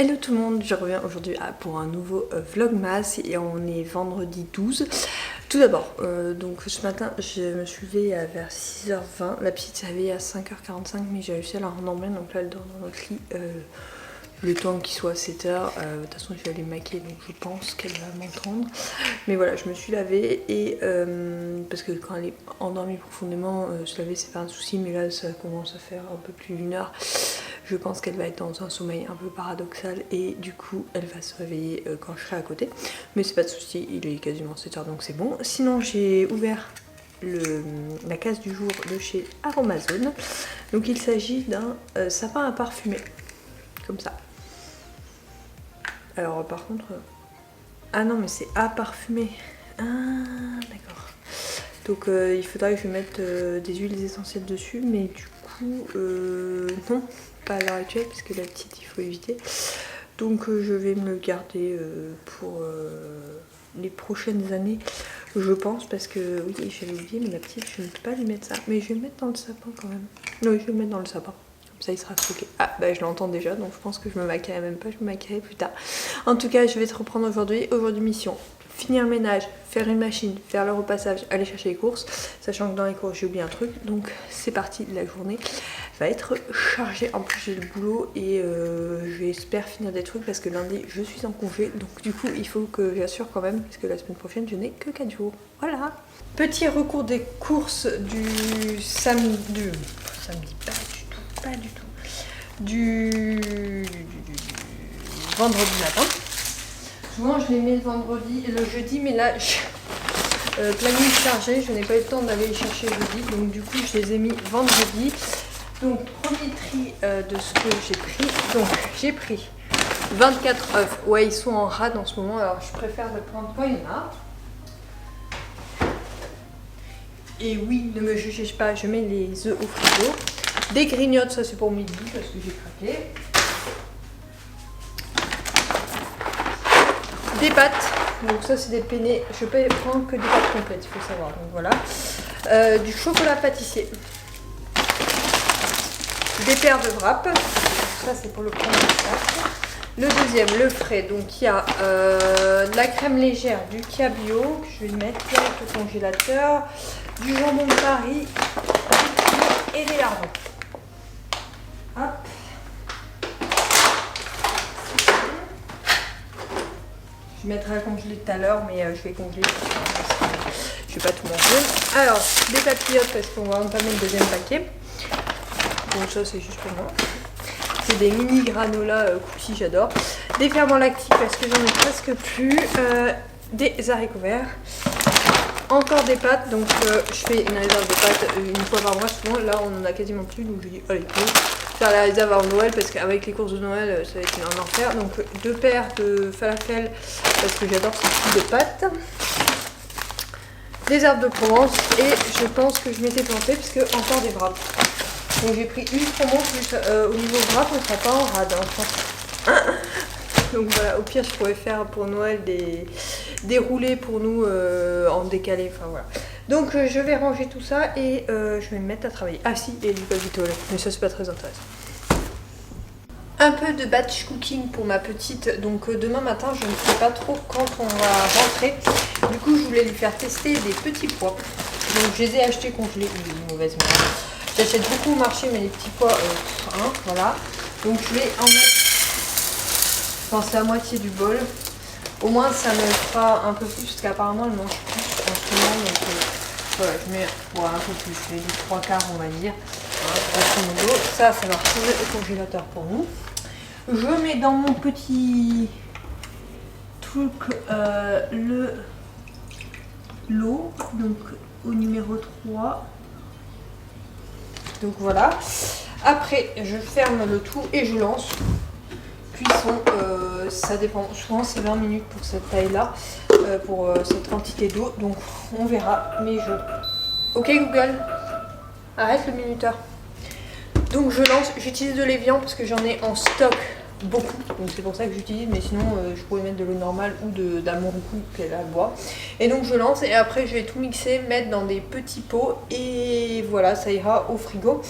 Hello tout le monde, je reviens aujourd'hui pour un nouveau vlogmas et on est vendredi 12. Tout d'abord, donc ce matin je me suis levée vers 6h20, la petite s'est réveillée à 5h45 mais j'ai réussi à la rendormir, donc là elle dort dans notre lit le temps qu'il soit 7h. De toute façon je vais aller me maquiller donc je pense qu'elle va m'entendre. Mais voilà, je me suis lavée et parce que quand elle est endormie profondément, se laver c'est pas un souci, mais là ça commence à faire un peu plus d'une heure. Je pense qu'elle va être dans un sommeil un peu paradoxal et du coup elle va se réveiller quand je serai à côté. Mais c'est pas de souci, il est quasiment 7h donc c'est bon. Sinon j'ai ouvert la case du jour de chez Aromazone. Donc il s'agit d'un sapin à parfumer, comme ça. Alors par contre... Ah non mais c'est à parfumer. Ah d'accord. Donc il faudra que je mette des huiles essentielles dessus, mais du coup non, pas à l'heure actuelle parce que la petite il faut éviter. Donc je vais me le garder pour les prochaines années, je pense, parce que oui j'avais oublié, mais la petite je ne peux pas lui mettre ça. Mais je vais le mettre dans le sapin quand même. Oui, je vais le mettre dans le sapin. Comme ça il sera stocké. Ah bah je l'entends déjà, donc je pense que je me maquillerai même pas, je me maquillerai plus tard. En tout cas je vais te reprendre aujourd'hui. Aujourd'hui mission, finir le ménage, faire une machine, faire le repassage, aller chercher les courses, sachant que dans les courses j'ai oublié un truc, donc c'est parti, la journée va être chargée. En plus j'ai le boulot et j'espère finir des trucs parce que lundi je suis en congé, donc du coup il faut que j'assure quand même, parce que la semaine prochaine je n'ai que 4 jours. Voilà. Petit recours des courses du samedi, pas du tout, du vendredi matin. Souvent je les mets le vendredi et le jeudi, mais là planning chargé, je n'ai pas eu le temps d'aller les chercher jeudi, donc du coup je les ai mis vendredi. Donc premier tri de ce que j'ai pris, donc j'ai pris 24 œufs, ouais ils sont en rade en ce moment, alors je préfère le prendre quand il y en a. Et oui, ne me jugez pas, je mets les œufs au frigo. Des grignottes, ça c'est pour midi parce que j'ai craqué. Des pâtes, donc ça c'est des penne, je peux prendre que des pâtes complètes, il faut savoir, donc voilà. Du chocolat pâtissier. Des paires de wrap, ça c'est pour le premier sac. Le deuxième, le frais, donc il y a de la crème légère, du cabillaud, que je vais mettre direct au congélateur, du jambon de Paris, et des lardons. Hop. Je mettrai à congeler tout à l'heure, mais je vais congeler parce que je vais pas tout manger. Alors, des papillotes parce qu'on va entamer le deuxième paquet. Donc ça c'est juste pour moi. C'est des mini granola cookies, j'adore. Des ferments lactiques parce que j'en ai presque plus. Des haricots verts. Encore des pâtes, donc je fais une réserve de pâtes une fois par mois souvent. Là on en a quasiment plus, donc je dis allez go. Faire la réserve avant Noël parce qu'avec les courses de Noël ça va être un enfer. Donc 2 paires de falafel parce que j'adore ce type de pâtes. Des herbes de Provence et je pense que je m'étais plantée parce que encore des wraps. Donc j'ai pris une promo plus au niveau wrap, on ne sera pas en rade hein, je pense. Donc voilà, au pire je pourrais faire pour Noël des roulés pour nous en décalé, enfin voilà. Donc je vais ranger tout ça et je vais me mettre à travailler. Ah si, et du papier toilette, mais ça c'est pas très intéressant. Un peu de batch cooking pour ma petite, donc demain matin je ne sais pas trop quand on va rentrer. Du coup je voulais lui faire tester des petits pois. Donc je les ai achetés congelés, mauvaise merde. J'achète beaucoup au marché mais les petits pois, voilà. Donc je vais en mettre, je pense c'est à moitié du bol. Au moins ça me fera un peu plus parce qu'apparemment elle mange plus en ce moment. Donc voilà, je mets un peu plus, je mets du 3/4 on va dire. Voilà, ça va retourner au congélateur pour nous. Je mets dans mon petit truc l'eau, donc au numéro 3. Donc voilà. Après je ferme le tout et je lance. Cuisson, ça dépend, souvent c'est 20 minutes pour cette taille là, pour cette quantité d'eau, donc on verra, mais Ok Google, arrête le minuteur. Donc je lance, j'utilise de l'évian parce que j'en ai en stock beaucoup, donc c'est pour ça que j'utilise, mais sinon je pourrais mettre de l'eau normale ou d'Amoruku qu'elle a à boire. Et donc je lance et après je vais tout mixer, mettre dans des petits pots et voilà, ça ira au frigo.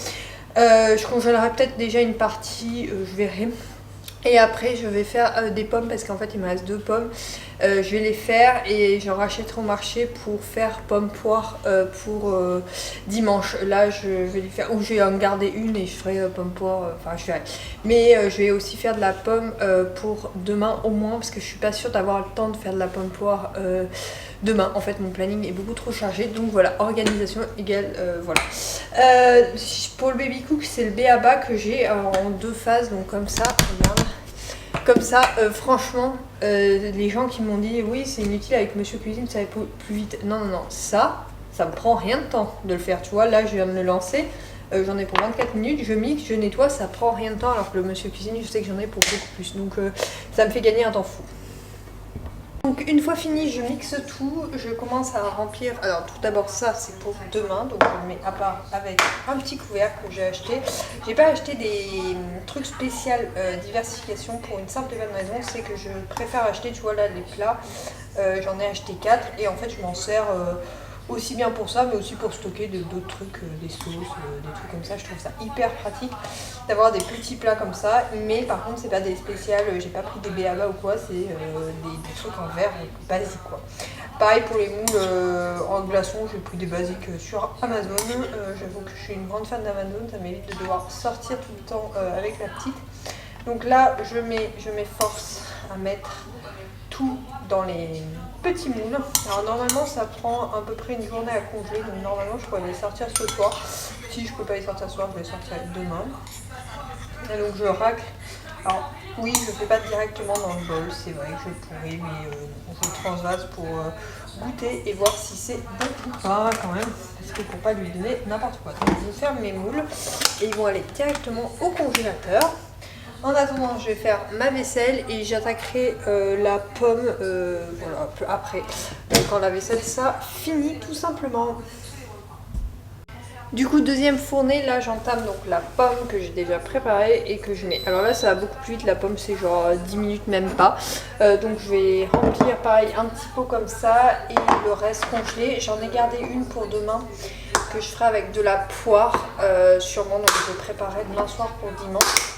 Je congèlerai peut-être déjà une partie, je verrai. Et après je vais faire des pommes parce qu'en fait il me reste 2 pommes. Je vais les faire et j'en rachèterai au marché pour faire pomme poire pour dimanche. Là je vais les faire, ou je vais en garder une et je ferai pomme poire, enfin je ferai. Mais je vais aussi faire de la pomme pour demain au moins parce que je suis pas sûre d'avoir le temps de faire de la pomme poire demain. En fait mon planning est beaucoup trop chargé, donc voilà, organisation égale voilà. Pour le baby cook c'est le B.A.B.A que j'ai en 2 phases, donc comme ça, regarde. Comme ça, franchement, les gens qui m'ont dit oui c'est inutile avec Monsieur Cuisine, ça va plus vite. Non, non, non, ça me prend rien de temps de le faire, tu vois. Là, je viens de le lancer, j'en ai pour 24 minutes, je mixe, je nettoie, ça prend rien de temps, alors que le Monsieur Cuisine, je sais que j'en ai pour beaucoup plus. Donc, ça me fait gagner un temps fou. Donc une fois fini, je mixe tout, je commence à remplir. Alors tout d'abord ça c'est pour demain, donc je le mets à part avec un petit couvercle que j'ai acheté. J'ai pas acheté des trucs spéciaux diversification pour une simple et bonne raison, c'est que je préfère acheter, tu vois là les plats, j'en ai acheté 4 et en fait je m'en sers aussi bien pour ça mais aussi pour stocker d'autres trucs, des sauces, des trucs comme ça. Je trouve ça hyper pratique d'avoir des petits plats comme ça, mais par contre c'est pas des spéciales, j'ai pas pris des B.A.B.A ou quoi, c'est des trucs en verre basiques quoi. Pareil pour les moules en glaçons, j'ai pris des basiques sur Amazon. J'avoue que je suis une grande fan d'Amazon, ça m'évite de devoir sortir tout le temps avec la petite. Donc là je m'efforce à mettre tout dans les petits moules. Alors normalement ça prend à peu près une journée à congeler, donc normalement je pourrais les sortir ce soir. Si je peux pas les sortir ce soir, je vais les sortir demain. Et donc je racle. Alors oui, je ne fais pas directement dans le bol, c'est vrai que je pourrais, mais je transvase pour goûter et voir si c'est bon ou pas quand même, parce que pour pas lui donner n'importe quoi. Donc je ferme mes moules et ils vont aller directement au congélateur. En attendant, je vais faire ma vaisselle et j'attaquerai la pomme voilà, un peu après. Donc quand la vaisselle ça finit tout simplement. Du coup, deuxième fournée, là j'entame donc la pomme que j'ai déjà préparée et que je mets. Alors là ça va beaucoup plus vite, la pomme c'est genre 10 minutes même pas. Donc je vais remplir pareil un petit pot comme ça et le reste congelé. J'en ai gardé une pour demain que je ferai avec de la poire sûrement, donc je vais préparer demain soir pour dimanche.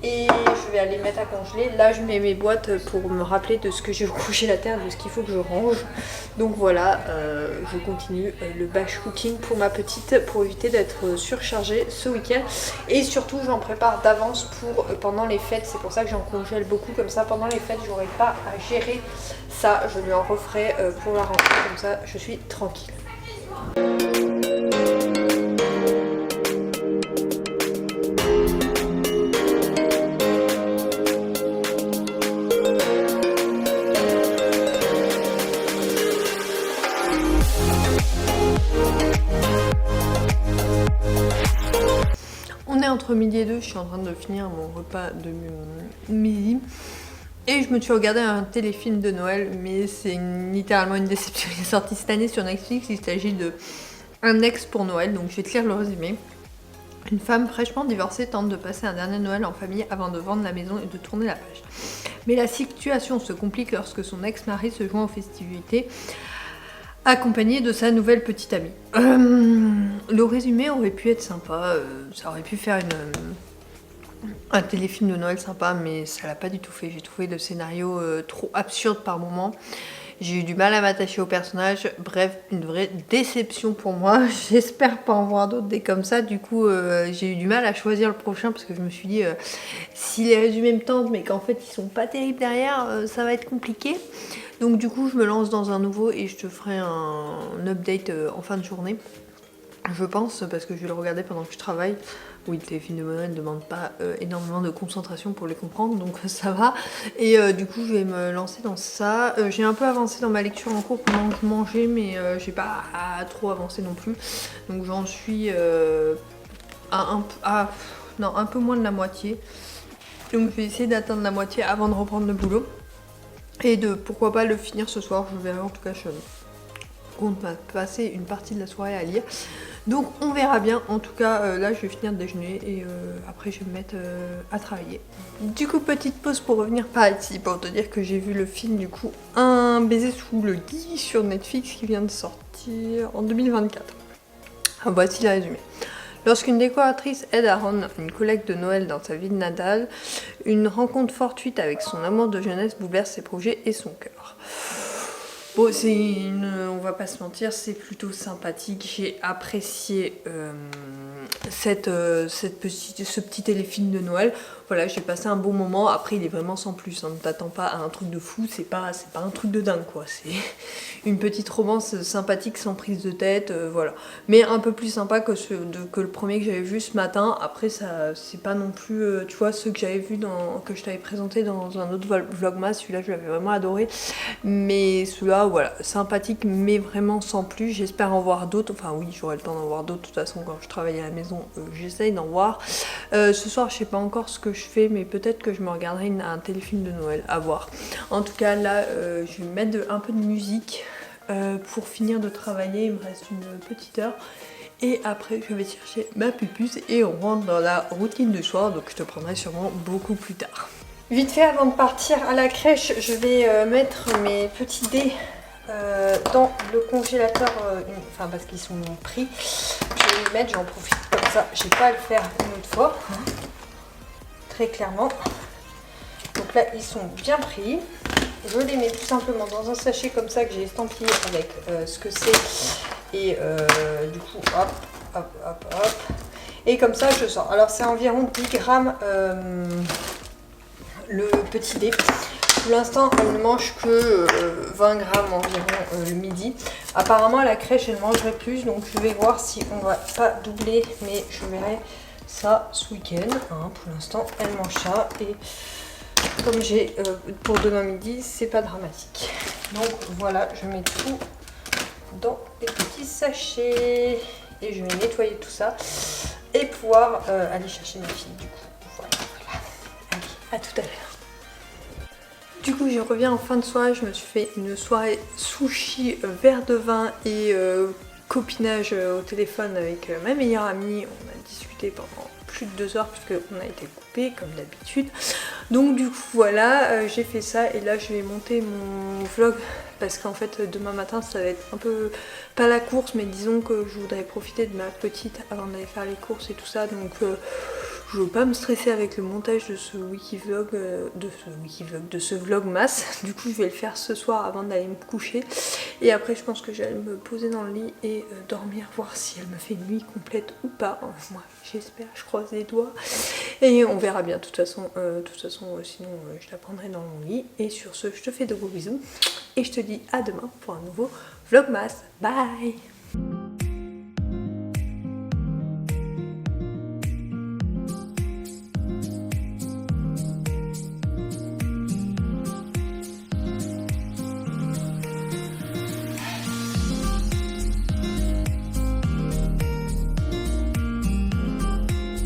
Et je vais aller mettre à congeler. Là je mets mes boîtes pour me rappeler de ce que j'ai au congélateur, de ce qu'il faut que je range. Donc voilà, je continue le batch cooking pour ma petite pour éviter d'être surchargée ce week-end. Et surtout j'en prépare d'avance pour pendant les fêtes. C'est pour ça que j'en congèle beaucoup, comme ça pendant les fêtes j'aurai pas à gérer ça. Je lui en referai pour la rentrée, comme ça je suis tranquille. Entre midi et 2, je suis en train de finir mon repas de midi et je me suis regardé un téléfilm de Noël, mais c'est littéralement une déception. Il est sorti cette année sur Netflix, il s'agit de Un ex pour Noël, donc je vais te lire le résumé. Une femme fraîchement divorcée tente de passer un dernier Noël en famille avant de vendre la maison et de tourner la page. Mais la situation se complique lorsque son ex-mari se joint aux festivités accompagné de sa nouvelle petite amie. Le résumé aurait pu être sympa, ça aurait pu faire un téléfilm de Noël sympa, mais ça l'a pas du tout fait. J'ai trouvé le scénario trop absurde par moments. J'ai eu du mal à m'attacher au personnage, bref, une vraie déception pour moi. J'espère pas en voir d'autres des comme ça. Du coup, j'ai eu du mal à choisir le prochain parce que je me suis dit, si les résumés me tentent, mais qu'en fait ils sont pas terribles derrière, ça va être compliqué. Donc du coup, je me lance dans un nouveau et je te ferai un update en fin de journée. Je pense, parce que je vais le regarder pendant que je travaille. Oui, le téléfilm de Noël ne demande pas énormément de concentration pour les comprendre, donc ça va. Et du coup, je vais me lancer dans ça. J'ai un peu avancé dans ma lecture en cours pendant que je mangeais, mais j'ai pas trop avancé non plus. Donc j'en suis un peu moins de la moitié. Donc je vais essayer d'atteindre la moitié avant de reprendre le boulot. Et de pourquoi pas le finir ce soir, je verrai. En tout cas, je compte passer une partie de la soirée à lire. Donc on verra bien. En tout cas, là je vais finir de déjeuner et après je vais me mettre à travailler. Du coup, petite pause pour revenir par ici pour te dire que j'ai vu le film du coup Un baiser sous le gui sur Netflix qui vient de sortir en 2024. Voici le résumé. Lorsqu'une décoratrice aide à rendre une collecte de Noël dans sa ville natale, une rencontre fortuite avec son amour de jeunesse bouleverse ses projets et son cœur. Bon, on va pas se mentir, c'est plutôt sympathique. J'ai apprécié ce petit téléfilm de Noël. Voilà, j'ai passé un bon moment. Après, il est vraiment sans plus. Hein. Ne t'attends pas à un truc de fou. C'est pas un truc de dingue, quoi. C'est une petite romance sympathique, sans prise de tête, voilà. Mais un peu plus sympa que le premier que j'avais vu ce matin. Après, ça, c'est pas non plus, tu vois, ceux que j'avais vu que je t'avais présenté dans un autre vlogmas. Celui-là, je l'avais vraiment adoré. Mais celui-là, voilà, sympathique, mais vraiment sans plus. J'espère en voir d'autres. Enfin, oui, j'aurai le temps d'en voir d'autres. De toute façon, quand je travaille à la maison, j'essaye d'en voir. Ce soir, je sais pas encore ce que je fais, mais peut-être que je me regarderai un téléfilm de Noël, à voir. En tout cas, là, je vais mettre un peu de musique pour finir de travailler. Il me reste une petite heure. Et après, je vais chercher ma pupusse et on rentre dans la routine du soir. Donc, je te prendrai sûrement beaucoup plus tard. Vite fait, avant de partir à la crèche, je vais mettre mes petits dés dans le congélateur, enfin parce qu'ils sont pris. Je vais les mettre, j'en profite comme ça, j'ai pas à le faire une autre fois. Très clairement. Donc là, ils sont bien pris. Je les mets tout simplement dans un sachet comme ça que j'ai estampillé avec ce que c'est. Et du coup, hop, hop, hop, hop. Et comme ça, je sors. Alors, c'est environ 10 grammes le petit dé. Pour l'instant, elle ne mange que 20 grammes environ le midi. Apparemment, à la crèche, elle mangerait plus. Donc, je vais voir si on va pas doubler. Mais je verrai ça ce week-end. Hein. Pour l'instant, elle mange ça. Et comme j'ai pour demain midi, c'est pas dramatique. Donc, voilà, je mets tout dans des petits sachets. Et je vais nettoyer tout ça. Et pouvoir aller chercher ma fille, du coup. Voilà. Allez, à tout à l'heure. Du coup, je reviens en fin de soirée. Je me suis fait une soirée sushi, verre de vin et copinage au téléphone avec ma meilleure amie. On a discuté pendant plus de 2 heures puisqu'on a été coupé comme d'habitude. Donc du coup voilà, j'ai fait ça et là je vais monter mon vlog parce qu'en fait demain matin ça va être un peu, pas la course, mais disons que je voudrais profiter de ma petite avant d'aller faire les courses et tout ça. Donc je veux pas me stresser avec le montage de ce wikivlog, de ce vlogmas. Du coup je vais le faire ce soir avant d'aller me coucher. Et après je pense que j'allais me poser dans le lit et dormir, voir si elle me fait une nuit complète ou pas. Moi j'espère, je croise les doigts. Et on verra bien, de toute façon sinon je la prendrai dans mon lit. Et sur ce, je te fais de gros bisous. Et je te dis à demain pour un nouveau vlogmas. Bye!